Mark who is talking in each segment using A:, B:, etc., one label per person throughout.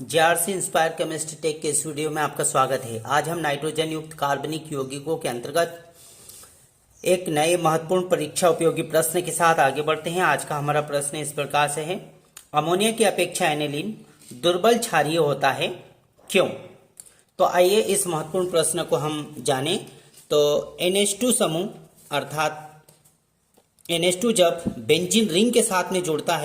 A: JRC inspire chemistry take के इस video में आपका स्वागत है। आज हम नाइट्रोजन युक्त कार्बनिक यौगिकों के अंतर्गत एक नए महत्वपूर्ण परीक्षा उपयोगी प्रश्न के साथ आगे बढ़ते हैं। आज का हमारा प्रश्न इस प्रकार से है, अमोनिया की अपेक्षा एनिलीन दुर्बल क्षारीय होता है, क्यों? तो आइए इस महत्वपूर्ण प्रश्न को हम जानें। तो NH2 समूह अर्थात NH2 जब बेंजीन रिंग के साथ में जुड़ता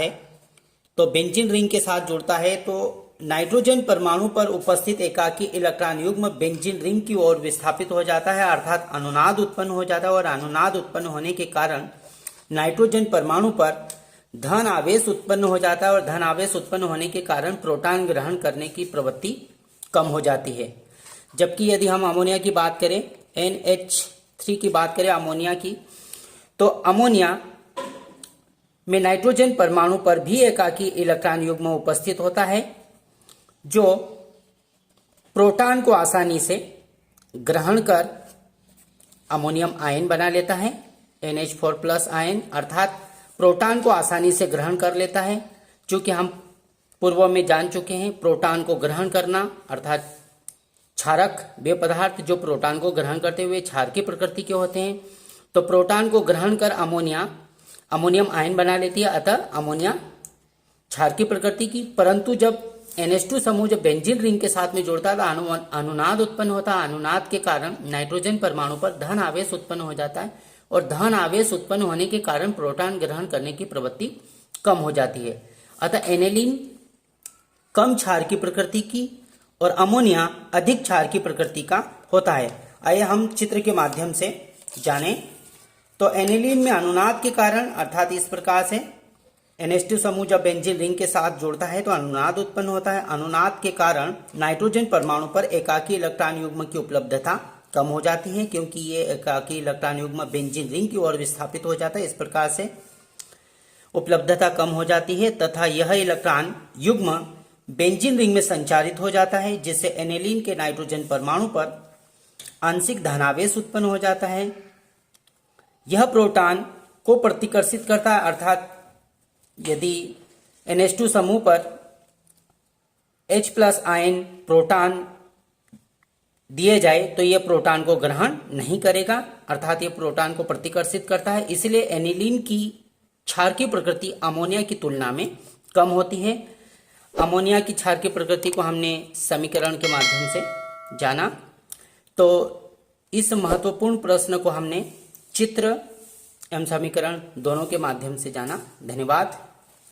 A: है तो नाइट्रोजन परमाणु पर उपस्थित एकाकी इलेक्ट्रॉन युग्म बेंजीन रिंग की ओर विस्थापित हो जाता है, अर्थात अनुनाद उत्पन्न हो जाता है। और अनुनाद उत्पन्न होने के कारण नाइट्रोजन परमाणु पर धन आवेश उत्पन्न हो जाता है, और धन आवेश उत्पन्न होने के कारण प्रोटॉन ग्रहण करने की प्रवृत्ति कम हो जाती है। जबकि यदि हम अमोनिया की बात करें, NH3 की बात करें अमोनिया की, तो अमोनिया में नाइट्रोजन परमाणु पर भी एकाकी इलेक्ट्रॉन युग्म उपस्थित होता है, जो प्रोटॉन को आसानी से ग्रहण कर अमोनियम आयन बना लेता है, NH4+ आयन, अर्थात प्रोटॉन को आसानी से ग्रहण कर लेता है। चूंकि हम पूर्व में जान चुके हैं, प्रोटॉन को ग्रहण करना अर्थात क्षारक वे पदार्थ जो प्रोटॉन को ग्रहण करते हुए क्षार की प्रकृति के होते हैं, तो प्रोटॉन को ग्रहण कर अमोनियम आयन बना लेती है, अतः अमोनिया क्षार की प्रकृति की। परंतु जब NH2 समूह जब बेंजीन रिंग के साथ में जुड़ता है तो अनुनाद उत्पन्न होता है। अनुनाद के कारण नाइट्रोजन परमाणु पर धन आवेश उत्पन्न हो जाता है, और धन आवेश उत्पन्न होने के कारण प्रोटॉन ग्रहण करने की प्रवृत्ति कम हो जाती है। अतः एनिलीन कम क्षार की प्रकृति की और अमोनिया अधिक क्षार की प्रकृति का होता है। आइए हम चित्र के माध्यम से जानें। तो एनिलीन में अनुनाद के कारण अर्थात इस प्रकार से NH2 समूह जब बेंजीन रिंग के साथ जुड़ता है तो अनुनाद उत्पन्न होता है। अनुनाद के कारण नाइट्रोजन परमाणु पर एकाकी इलेक्ट्रॉन युग्म की उपलब्धता कम हो जाती है, क्योंकि ये एकाकी इलेक्ट्रॉन युग्म बेंजीन रिंग की ओर विस्थापित हो जाता है। इस प्रकार से उपलब्धता कम हो जाती है तथा यह इलेक्ट्रॉन युग्म बेंजीन रिंग में संचारित हो जाता है, जिससे एनिलीन के नाइट्रोजन परमाणु पर आंशिक धनावेश उत्पन्न हो जाता है। यह प्रोटॉन को प्रतिकर्षित करता है, अर्थात यदि NH2 समूह पर H+ आयन प्रोटॉन दिए जाए तो यह प्रोटॉन को ग्रहण नहीं करेगा, अर्थात यह प्रोटॉन को प्रतिकर्षित करता है। इसलिए एनिलीन की क्षार की प्रकृति अमोनिया की तुलना में कम होती है। अमोनिया की क्षार की प्रकृति को हमने समीकरण के माध्यम से जाना। तो इस महत्वपूर्ण प्रश्न को हमने चित्र एवं समीकरण दोनों के माध्यम से जाना। धन्यवाद।